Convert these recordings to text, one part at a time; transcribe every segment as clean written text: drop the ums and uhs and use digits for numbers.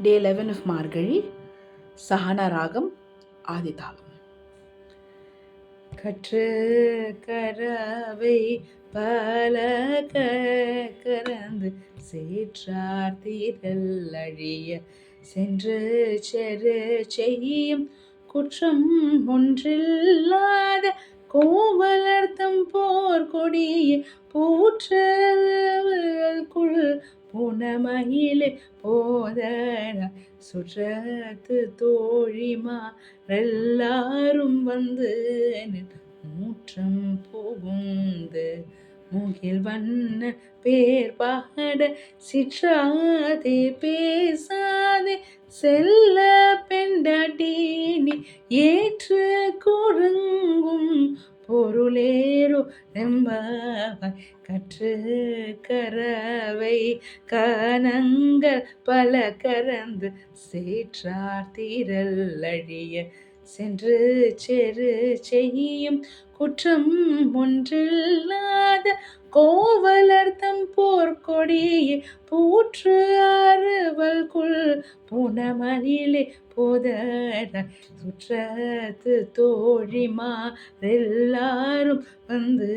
Day 11 of Margazhi, Sahana Ragam, Aditalam. கற்று கரவை பல கரந்து சேற்றார் தீரல் அழிய சென்று செரு செய்யும் குற்றம் ஒன்றில்லாத கோவலர்த்தம் போர் கொடிய பூற்றல் புனமயிலே போதன சுற்றத்து தோழிமாரெல்லாரும் வந்து மூற்றம் புகுந்து முகில் வண்ண பேர் பாட சிற்றாதே பேசாதே செல்ல பெண்டாட்டினி ஏற்று குறுங்கும் பொருளேரோ ரெம்பாவாய் கற்று கரவை கனங்கள் பல கரந்து சேற்றார் தீரல் அழிய சென்று செரு செய்யும் குற்றம் ஒன்றில்லாத கோவலர்த்தம் போர்க்கொடிய பூற்று அறுவல்குள் புனமயிலே போதன சுற்றத்து தோழிமாரெல்லாரும் வந்து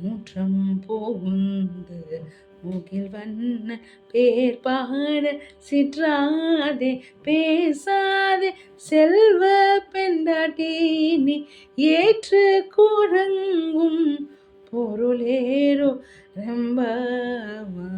மூற்றம் புகுந்து முகில் வண்ண பேர் பாட சிற்றாதே பேசாதே செல்வ பெண்டாட்டினி ஏற்று குறங்கும் பொருளேரோ ரெம்பவா.